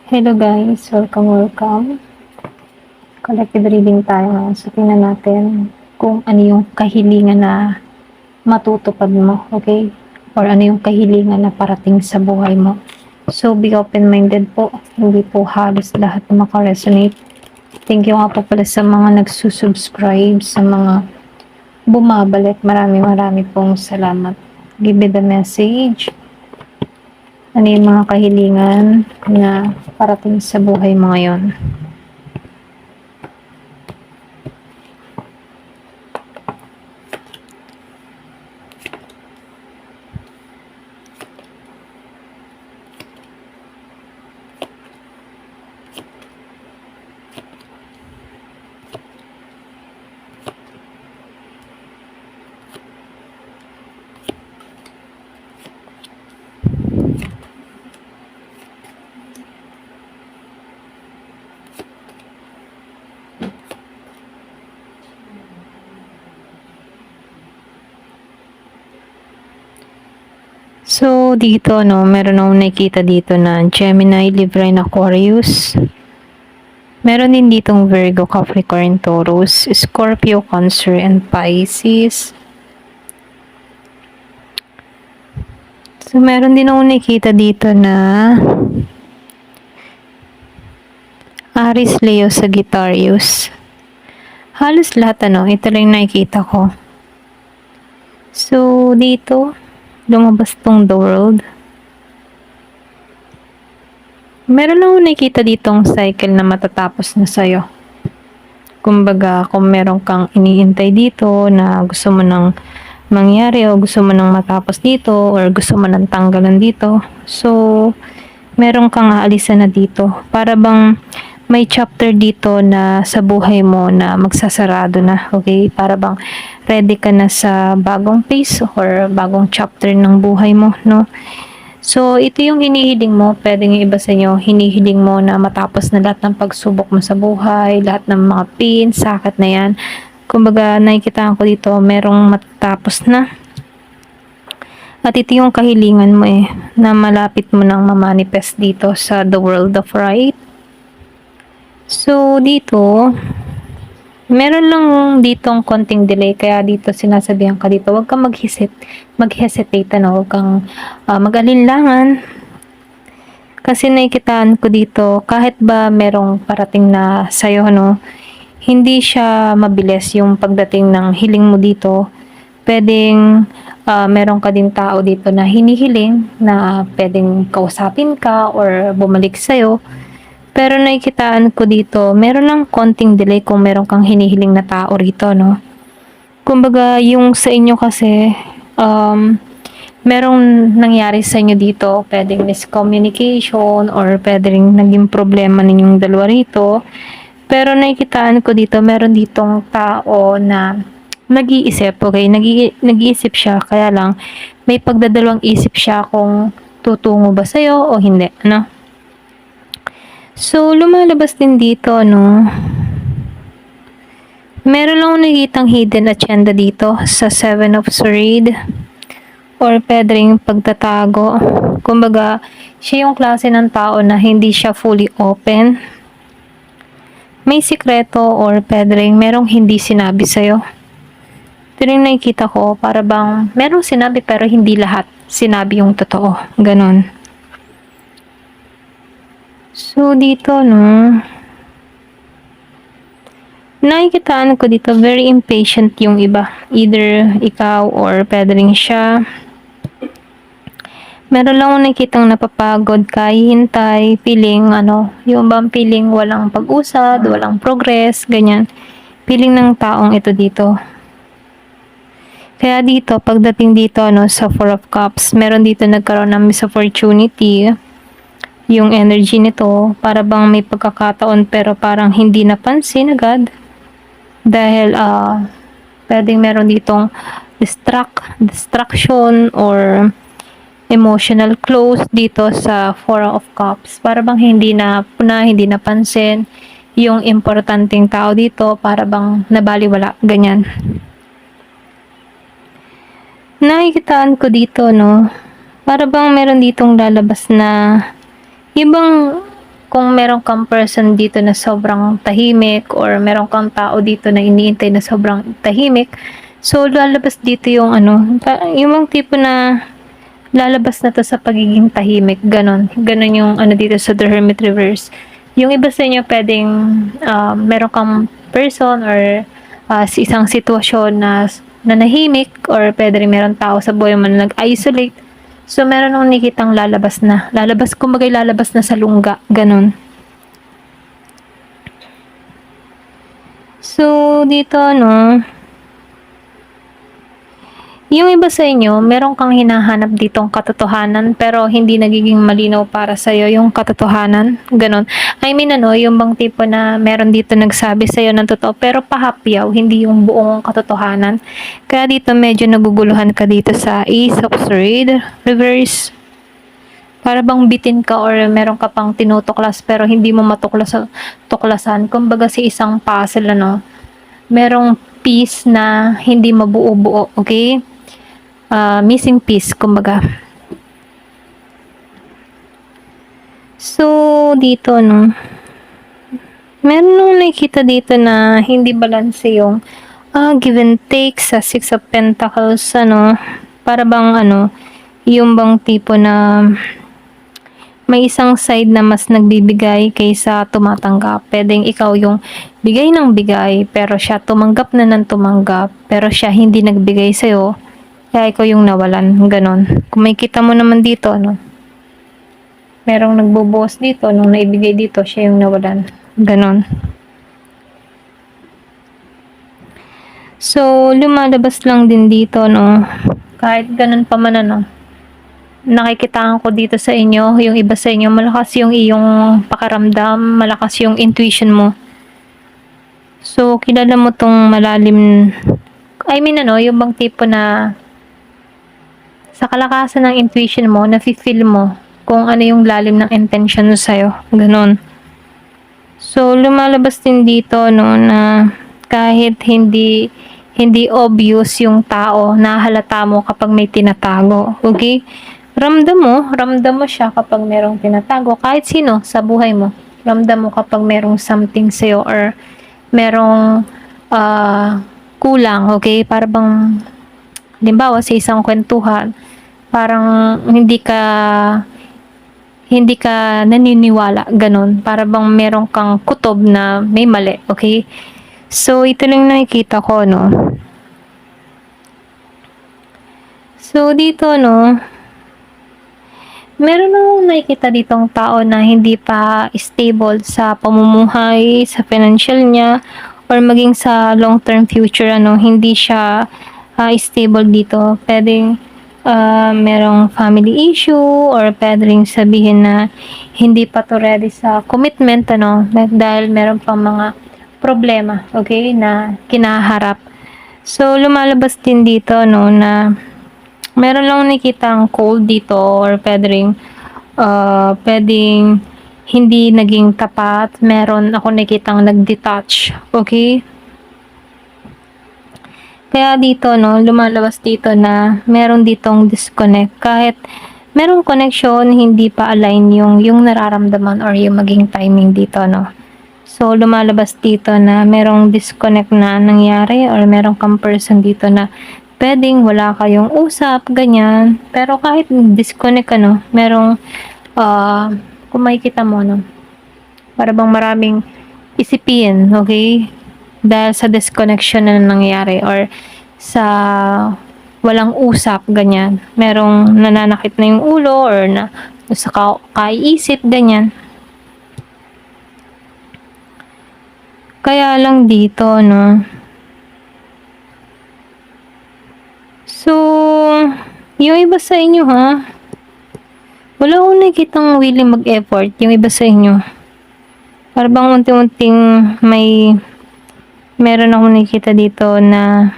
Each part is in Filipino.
Hello guys, welcome. Collective reading tayo ngayon. So, tingnan natin kung ano yung kahilingan na matutupad mo, okay? Or ano yung kahilingan na parating sa buhay mo. So, be open-minded po. Hindi po halos lahat na makaresonate. Thank you nga po pala sa mga nagsusubscribe, sa mga bumabalik. Marami pong salamat. Give me the message. Ano yung mga kahilingan na parating sa buhay mo ngayon. So, dito, meron akong nakikita dito na Gemini, Libra, and Aquarius. Meron din ditong Virgo, Capricorn, Taurus, Scorpio, Cancer, and Pisces. So, meron din akong nakikita dito na Aries, Leo, Sagittarius. Halos lahat, ito lang nakikita ko. So, dito, lumabas tong The World. Meron akong nakikita ditong cycle na matatapos na sa'yo. Kumbaga, kung meron kang iniintay dito na gusto mo nang mangyari o gusto mo nang matapos dito or gusto mo nang tanggalan dito. So, meron kang aalisan na dito. Para bang may chapter dito na sa buhay mo na magsasarado na. Okay? Para bang ready ka na sa bagong phase or bagong chapter ng buhay mo, no? So, ito yung hinihiling mo. Pwedeng yung iba sa inyo, hinihiling mo na matapos na lahat ng pagsubok mo sa buhay, lahat ng mga pain, sakit na yan. Kumbaga, nakikita ko dito, merong matatapos na. At ito yung kahilingan mo na malapit mo nang mamanifest dito sa The World of Right. So, dito, meron lang ditong konting delay, kaya dito sinasabihan ka dito, huwag kang mag-hesitate, huwag kang mag-alinlangan. Kasi nakikitaan ko dito, kahit ba merong parating na sa'yo, hindi siya mabilis yung pagdating ng hiling mo dito. Pwedeng meron ka din tao dito na hinihiling na pwedeng kausapin ka or bumalik sa'yo. Pero nakikitaan ko dito, meron lang konting delay kung meron kang hinihiling na tao rito, no? Kumbaga, yung sa inyo kasi, merong nangyari sa inyo dito, pwedeng miscommunication or pwedeng naging problema ninyong dalawa rito. Pero nakikitaan ko dito, meron ditong tao na nag-iisip, okay? Nag-iisip siya, kaya lang may pagdadalawang isip siya kung tutungo ba sa'yo o hindi, no? So, lumalabas din dito, meron lang nakikitang hidden agenda dito sa Seven of Swords or pwedeng pagtatago. Kumbaga, siya yung klase ng tao na hindi siya fully open. May sikreto or pwedeng merong hindi sinabi sa'yo. Ito rin nakikita ko, para bang merong sinabi pero hindi lahat sinabi yung totoo. Ganon. So, dito, nakikitaan ko dito, very impatient yung iba. Either ikaw or pwedeng siya. Meron lang akong nakikitang napapagod, kahihintay, feeling, yung bang feeling walang pag-usad, walang progress, ganyan. Feeling ng taong ito dito. Kaya dito, pagdating dito, sa Four of Cups, meron dito nagkaroon ng miss opportunity. Yung energy nito, para bang may pagkakataon pero parang hindi napansin agad. Dahil, pwedeng meron ditong distraction or emotional close dito sa Four of Cups. Para bang hindi napansin yung importanteng tao dito, para bang nabaliwala, ganyan. Nakikitaan ko dito, para bang meron ditong lalabas na ibang kung meron kang person dito na sobrang tahimik or meron kang tao dito na iniintay na sobrang tahimik, so lalabas dito yung yung mga tipo na lalabas na to sa pagiging tahimik, ganon. Ganon yung dito sa The Hermit reverse. Yung iba sa inyo pwedeng meron kang person or sa isang sitwasyon na nanahimik or pwede rin meron tao sa buhay mo na nag-isolate. So, meron nung nakikitang lalabas na. Kumbaga lalabas na sa lungga. Ganon. So, dito, yung iba sa inyo, meron kang hinahanap ditong katotohanan pero hindi nagiging malinaw para sa'yo yung katotohanan. Ganon. I mean, yung bang tipo na meron dito nagsabi sa'yo ng totoo pero pahapyaw, hindi yung buong katotohanan. Kaya dito medyo naguguluhan ka dito sa Ace of Swords reverse. Para bang bitin ka or meron ka pang tinutuklas pero hindi mo tuklasan. Kumbaga si isang puzzle, merong piece na hindi mabuo-buo, okay? Missing piece, kumbaga. So, dito, meron nung nakikita dito na hindi balance yung give and take sa Six of Pentacles, para bang, yung bang tipo na may isang side na mas nagbibigay kaysa tumatanggap. Pwedeng ikaw yung bigay ng bigay, pero siya tumanggap na ng tumanggap, pero siya hindi nagbigay sa'yo, kaya ikaw yung nawalan. Ganon. Kung may kita mo naman dito, merong nagbubuhos dito, nung naibigay dito, siya yung nawalan. Ganon. So, lumalabas lang din dito, kahit ganon pa man, nakikitaan ko dito sa inyo, yung iba sa inyo, malakas yung iyong pakaramdam, malakas yung intuition mo. So, kilala mo tong malalim, I mean, yung bang tipo na sa kalakasan ng intuition mo, nafe-feel mo kung ano yung lalim ng intention mo sa'yo. Ganon. So, lumalabas din dito, na kahit hindi obvious yung tao, nahalata mo kapag may tinatago. Okay? Ramdam mo siya kapag merong tinatago. Kahit sino sa buhay mo. Ramdam mo kapag merong something sa'yo or merong kulang. Okay? Para bang, halimbawa sa isang kwentuhan, parang hindi ka naniniwala, ganon. Para bang meron kang kutob na may mali, okay? So, ito lang nakikita ko, So, dito, meron nang nakikita ditong tao na hindi pa stable sa pamumuhay, sa financial niya, or maging sa long-term future, hindi siya stable dito. Pwedeng merong family issue or pwede rin sabihin na hindi pa to ready sa commitment, dahil meron pang mga problema, okay, na kinaharap. So, lumalabas din dito, na meron lang nakikitang cold dito or pwedeng hindi naging tapat. Meron ako nakitang nag-detach, okay? Kaya dito, lumalabas dito na meron ditong disconnect. Kahit merong connection, hindi pa align yung nararamdaman or yung maging timing dito, So, lumalabas dito na merong disconnect na nangyari or merong kang person dito na pwedeng wala kayong usap, ganyan. Pero kahit disconnect, merong, kung makikita mo, para bang maraming isipin, okay? Dahil sa disconnection na nangyari or sa walang usap, ganyan. Merong nananakit na yung ulo or sa kaiisip, ganyan. Kaya lang dito, So, yung iba sa inyo, wala akong nakikitang willing mag-effort, yung iba sa inyo. Para bang unti-unting meron akong nakikita dito na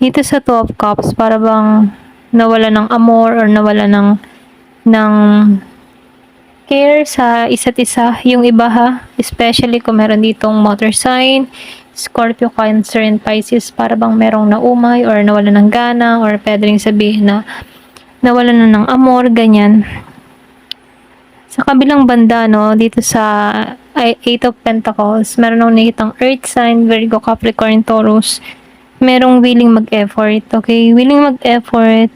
dito sa Two of Cups, para bang nawala ng amor or nawala ng care sa isa't isa. Yung iba, especially kung meron ditong water sign, Scorpio, Cancer, and Pisces, para bang merong naumay or nawala ng gana or pwede rin sabihin na nawala na ng amor, ganyan. Sa kabilang banda, no, dito sa Eight of Pentacles, meron akong nakitang Earth sign, Virgo, Capricorn, Taurus. Merong willing mag-effort, okay? Willing mag-effort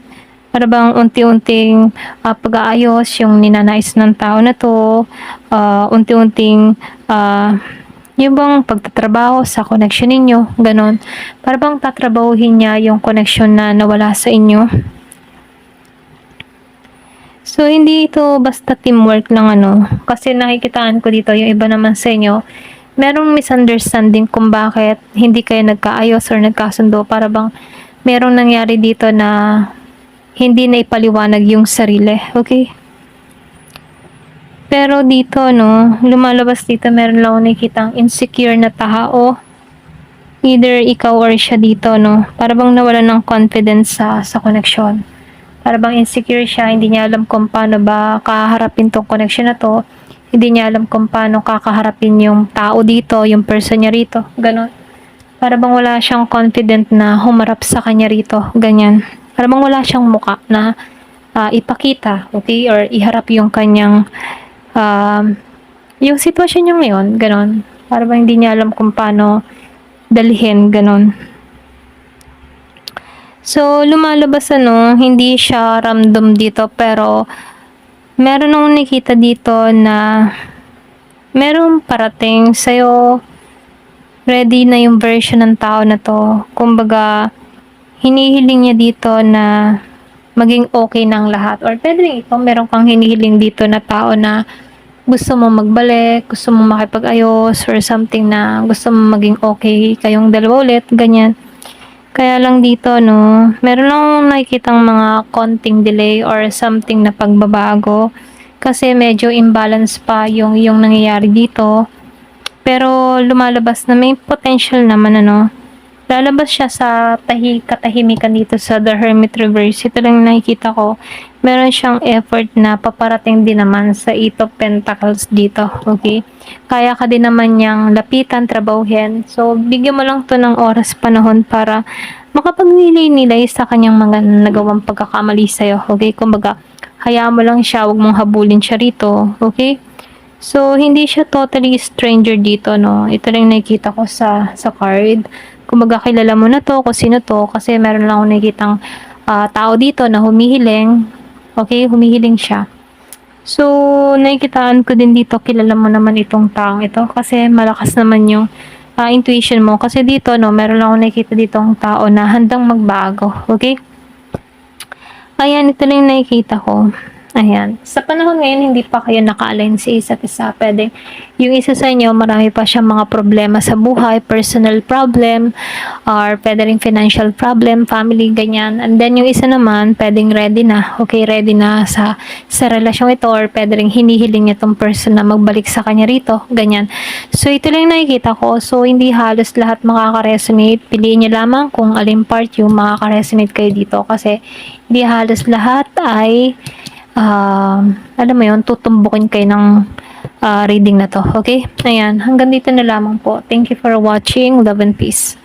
para bang unti-unting pag-aayos yung ninanais ng tao na to, unti-unting yung bang pagtatrabaho sa connection ninyo, ganon. Para bang tatrabahuhin niya yung connection na nawala sa inyo. So, hindi ito basta teamwork lang kasi nakikitaan ko dito yung iba naman sa inyo, merong misunderstanding kung bakit hindi kayo nagkaayos or nagkasundo, para bang merong nangyari dito na hindi na ipaliwanag yung sarili, okay? Pero dito, lumalabas dito, meron lang ako nakikitang insecure na tao. Either ikaw or siya dito, para bang nawalan ng confidence sa connection. Para bang insecure siya, hindi niya alam kung paano ba kaharapin tong connection na to. Hindi niya alam kung paano kakaharapin yung tao dito, yung person niya rito, ganon. Para bang wala siyang confident na humarap sa kanya rito, ganyan. Para bang wala siyang muka na ipakita, okay, or iharap yung kanyang yung sitwasyon niya ngayon, ganon. Para bang hindi niya alam kung paano dalhin, ganon. So, lumalabas hindi siya random dito, pero meron akong nakita dito na meron parating sa'yo, ready na yung version ng tao na to. Kumbaga, hinihiling niya dito na maging okay ng lahat. Or pwede rin ikaw, meron kang hinihiling dito na tao na gusto mo magbalik, gusto mo makipag-ayos, or something na gusto mo maging okay kayong dalawa ulit, ganyan. Kaya lang dito, meron lang nakikitang mga konting delay or something na pagbabago. Kasi medyo imbalance pa yung nangyayari dito. Pero lumalabas na may potential naman, lalabas siya sa katahimikan dito sa The Hermit Reverse. Ito lang nakikita ko. Meron siyang effort na paparating din naman sa Eight of Pentacles dito. Okay? Kaya ka din naman niyang lapitan, trabahuhin. So, bigyan mo lang to ng oras, panahon para makapagnilay-nilay sa kanyang mga nagawang pagkakamali sa'yo. Okay? Kumbaga, hayaan mo lang siya, huwag mong habulin siya rito. Okay? So, hindi siya totally stranger dito, Ito lang nakikita ko sa card. Kumbaga, kilala mo na to, kung sino to, kasi meron lang akong nakikitang tao dito na humihiling. Okay, humihiling siya. So, nakikitaan ko din dito, kilala mo naman itong taong ito, kasi malakas naman yung intuition mo. Kasi dito, meron lang akong nakikita ditong tao na handang magbago. Okay? Ayan, ito lang nakikita ko. Ayan. Sa panahon ngayon, hindi pa kayo naka-align sa isa't isa. Pwede, yung isa sa inyo, marami pa siyang mga problema sa buhay, personal problem, or pwede rin financial problem, family, ganyan. And then, yung isa naman, pwedeng ready na. Okay, ready na sa relasyong ito, or pwede rin hinihiling itong person na magbalik sa kanya rito, ganyan. So, ito lang nakikita ko. So, hindi halos lahat makaka-resonate. Piliin niyo lamang kung alin part yung makaka-resonate kayo dito. Kasi, hindi halos lahat ay alam mo yun, tutumbukin kayo ng reading na to. Okay? Ayan. Hanggang dito na lamang po. Thank you for watching. Love and peace.